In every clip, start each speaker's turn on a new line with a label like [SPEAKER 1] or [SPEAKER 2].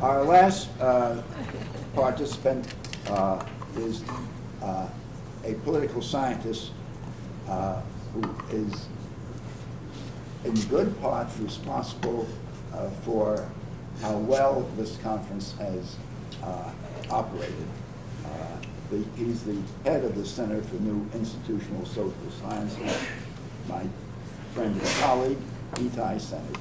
[SPEAKER 1] Our last participant is a political scientist who is in good part responsible for how well this conference has operated. He's the head of the Center for New Institutional Social Sciences, my friend and colleague, Itai Sened.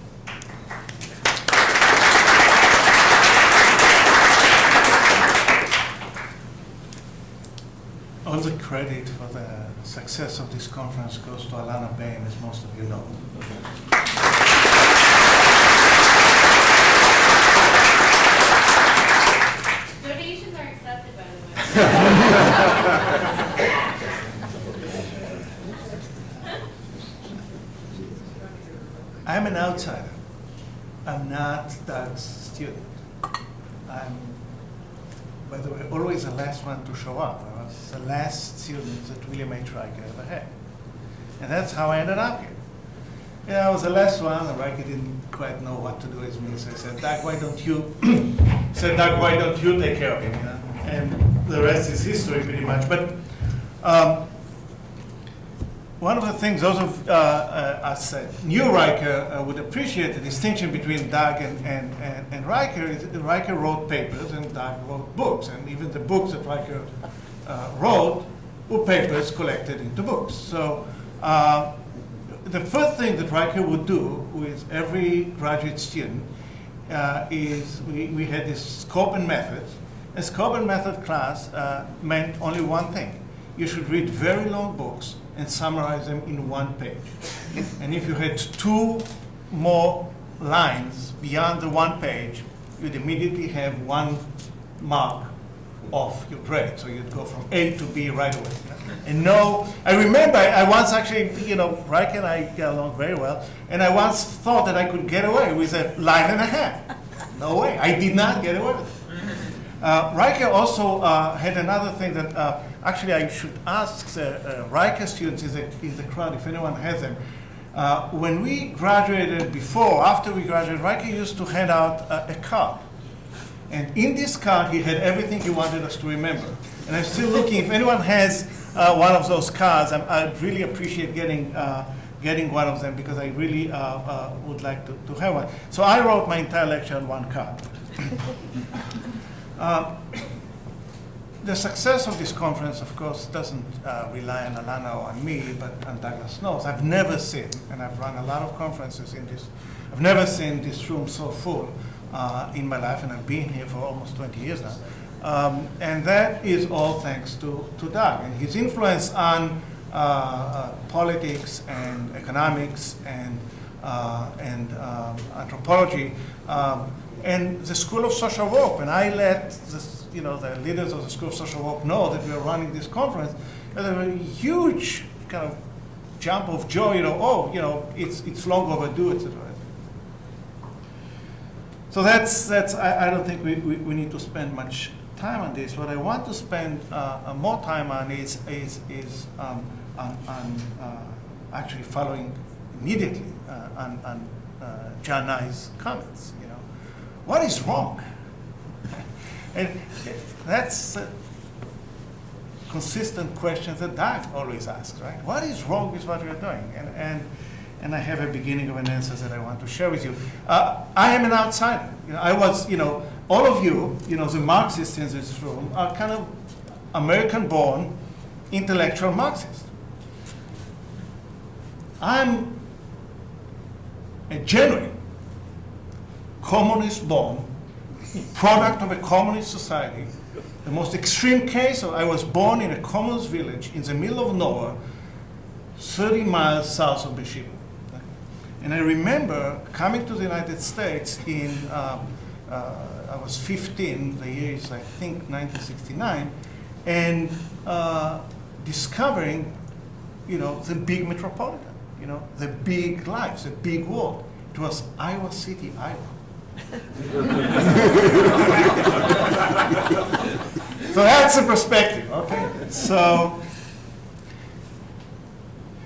[SPEAKER 2] All the credit for the success of this conference goes to Alana Bain, as most of you know.
[SPEAKER 3] Donations are accepted, by the way.
[SPEAKER 2] I'm an outsider. I'm not Doug's student. I'm, by the way, always the last one to show up. I was the last student that William H. Riker ever had. And that's how I ended up here. Yeah, I was the last one, and Riker didn't quite know what to do with me, so I said, Doug, why don't you, take care of him, you know? And the rest is history, pretty much. But one of the things those of us new Riker would appreciate the distinction between Doug and Riker is that Riker wrote papers and Doug wrote books. And even the books that Riker wrote were papers collected into books. So the first thing that Riker would do with every graduate student is we had this scope and methods. A scope and method class meant only one thing. You should read very long books and summarize them in one page. And if you had two more lines beyond the one page, you'd immediately have 1 mark off your grade. So you'd go from A to B right away. And no, I remember I once actually, Riker and I get along very well, and I once thought that I could get away with a line and a half. No way, I did not get away with it. Riker also had another thing that actually I should ask Riker students in the crowd, if anyone has them. When we graduated after we graduated, Riker used to hand out a card. And in this card, he had everything he wanted us to remember. And I'm still looking, if anyone has one of those cards, I'd really appreciate getting one of them because I really would like to have one. So I wrote my entire lecture on one card. The success of this conference, of course, doesn't rely on Alana or on me, but on Douglas Knowles. I've never seen, and I've run a lot of conferences in this, I've never seen this room so full in my life, and I've been here for almost 20 years now. And that is all thanks to Doug and his influence on politics and economics and anthropology. And the School of Social Work, when I let the leaders of the School of Social Work know that we are running this conference, there was a huge kind of jump of joy, it's long overdue, etc. So that's I don't think we need to spend much time on this. What I want to spend more time on is actually following immediately on John Nye's comments. What is wrong? And that's a consistent question that Doug always asks, right? What is wrong with what we're doing? And I have a beginning of an answer that I want to share with you. I am an outsider. I was, all of you, the Marxists in this room are kind of American-born intellectual Marxists. I'm a genuine communist-born product of a communist society. The most extreme case, I was born in a communist village in the middle of nowhere, 30 miles south of Beersheba. And I remember coming to the United States I was 15, the year is I think 1969, and discovering, the big metropolitan, the big life, the big world. It was Iowa City, Iowa. So that's the perspective, okay? So,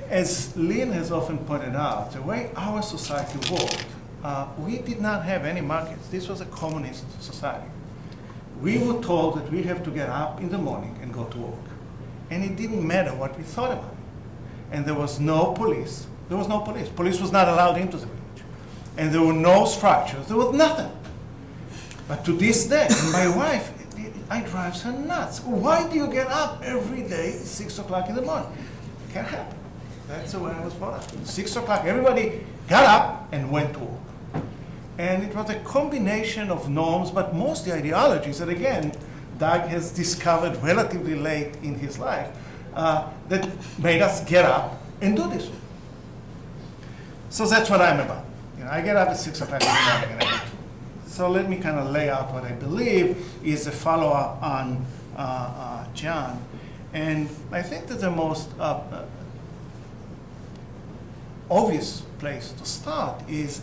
[SPEAKER 2] as Lynn has often pointed out, the way our society worked we did not have any markets. This was a communist society. We were told that we have to get up in the morning and go to work. And it didn't matter what we thought about it. And there was no police. There was no police. Police was not allowed into the village. And there were no structures. There was nothing. But to this day, my wife, I drives her nuts. Why do you get up every day at 6 o'clock in the morning? It can't happen. That's the way I was brought up. 6 o'clock, everybody got up and went to work. And it was a combination of norms, but mostly ideologies that, again, Doug has discovered relatively late in his life that made us get up and do this. So that's what I'm about. You know, I get up at 6 o'clock in the morning and I go to work. So let me kind of lay out what I believe is a follow-up on John. And I think that the most obvious place to start is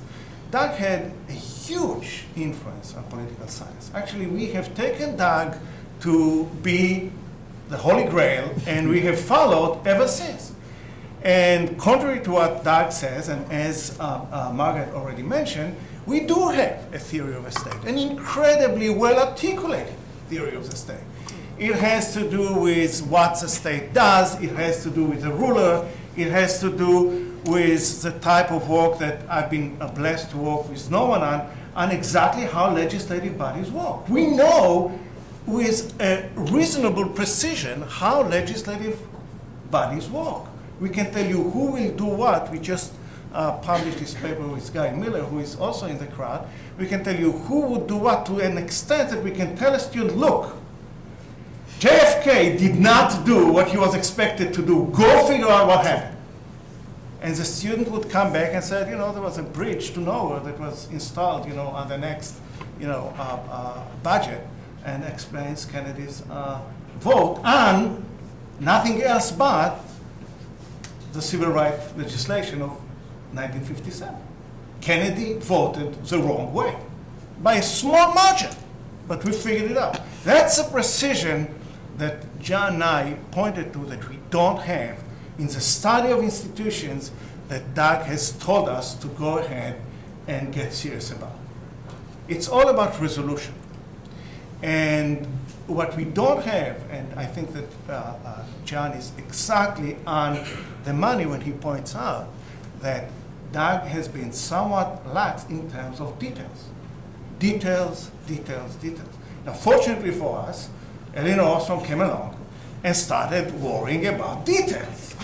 [SPEAKER 2] Doug had a huge influence on political science. Actually, we have taken Doug to be the Holy Grail, and we have followed ever since. And contrary to what Doug says, and as Margaret already mentioned, we do have a theory of the state, an incredibly well-articulated theory of the state. It has to do with what the state does, it has to do with the ruler, it has to do with the type of work that I've been blessed to work with no one on exactly how legislative bodies work. We know with a reasonable precision how legislative bodies work. We can tell you who will do what. We just published this paper with Guy Miller, who is also in the crowd. We can tell you who would do what to an extent that we can tell a student, look, JFK did not do what he was expected to do. Go figure out what happened. And the student would come back and say, you know, there was a bridge to nowhere that was installed, you know, on the next, you know, budget, and explains Kennedy's vote on nothing else but the civil rights legislation of 1957. Kennedy voted the wrong way by a small margin, but we figured it out. That's a precision that John and I pointed to that we don't have in the study of institutions that Doug has told us to go ahead and get serious about. It's all about resolution. And what we don't have, and I think that John is exactly on the money when he points out that Doug has been somewhat lax in terms of details. Details, details, details. Now, fortunately for us, Eleanor Ostrom came along and started worrying about details.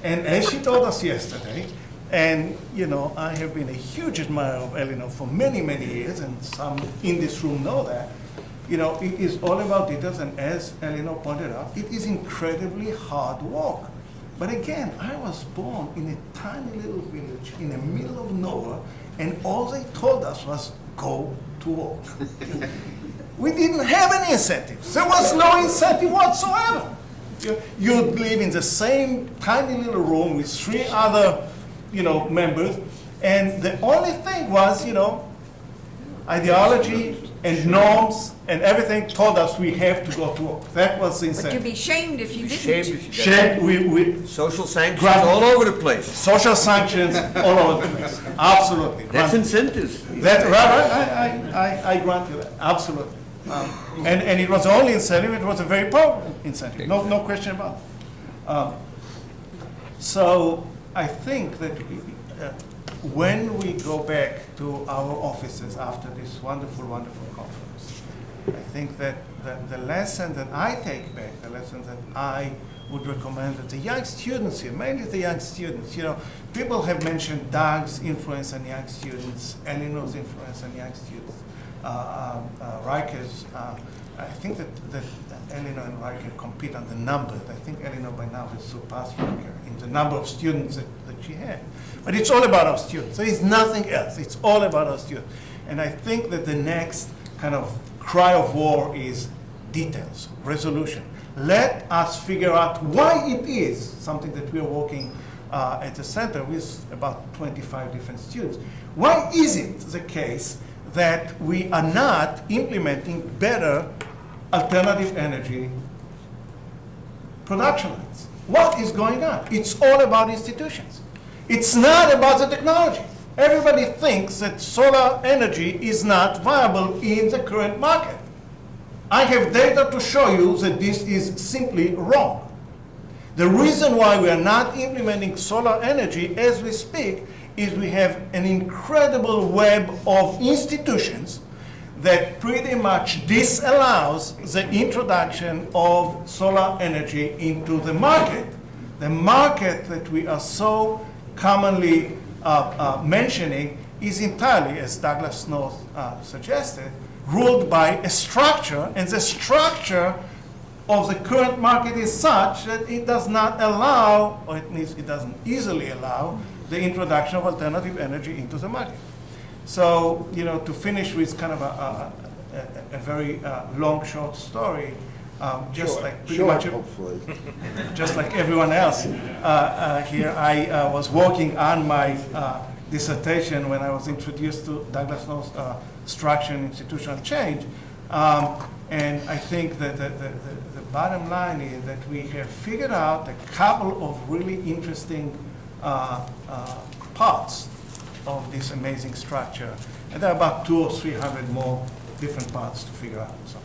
[SPEAKER 2] And as she told us yesterday, and you know, I have been a huge admirer of Eleanor for many, many years, and some in this room know that, you know, it is all about details, and as Eleanor pointed out, it is incredibly hard work. But again, I was born in a tiny little village in the middle of nowhere, and all they told us was, go to work. We didn't have any incentives. There was no incentive whatsoever. You'd live in the same tiny little room with 3 other, you know, members, and the only thing was, you know, ideology and norms and everything told us we have to go to work. That was the
[SPEAKER 4] But
[SPEAKER 2] incentive.
[SPEAKER 4] you'd be shamed if you didn't.
[SPEAKER 5] Shamed if you
[SPEAKER 2] Shame, we
[SPEAKER 5] Social sanctions
[SPEAKER 2] Grant-
[SPEAKER 5] all over the place.
[SPEAKER 2] social sanctions all over the place. Absolutely.
[SPEAKER 5] That's
[SPEAKER 2] Grant-
[SPEAKER 5] incentives.
[SPEAKER 2] That, right, I grant you that, absolutely. And it was the only incentive, it was a very powerful incentive, no question about it. So I think that when we go back to our offices after this wonderful, wonderful conference, I think that the lesson that I take back, the lesson that I would recommend that the young students here, mainly the young students, you know, people have mentioned Doug's influence on young students, Eleanor's influence on young students, Riker's. I think that Eleanor and Riker compete on the numbers. I think Eleanor by now has surpassed Riker in the number of students that she had. But it's all about our students. There is nothing else. It's all about our students. And I think that the next kind of cry of war is details, resolution. Let us figure out why it is something that we are working at the center with about 25 different students. Why is it the case that we are not implementing better alternative energy production lines? What is going on? It's all about institutions. It's not about the technology. everybody thinks that solar energy is not viable in the current market. I have data to show you that this is simply wrong. The reason why we are not implementing solar energy as we speak is we have an incredible web of institutions that pretty much disallows the introduction of solar energy into the market. The market that we are so commonly mentioning is entirely, as Douglas North suggested, ruled by a structure, and the structure of the current market is such that it does not allow, or at least it doesn't easily allow, the introduction of alternative energy into the market. So, to finish with kind of a very long, short story, just like pretty much,
[SPEAKER 1] hopefully.
[SPEAKER 2] just like everyone else here, I was working on my dissertation when I was introduced to Douglas North's structure and institutional change. And I think that the bottom line is that we have figured out a couple of really interesting parts of this amazing structure. And there are about 200 or 300 more different parts to figure out. So.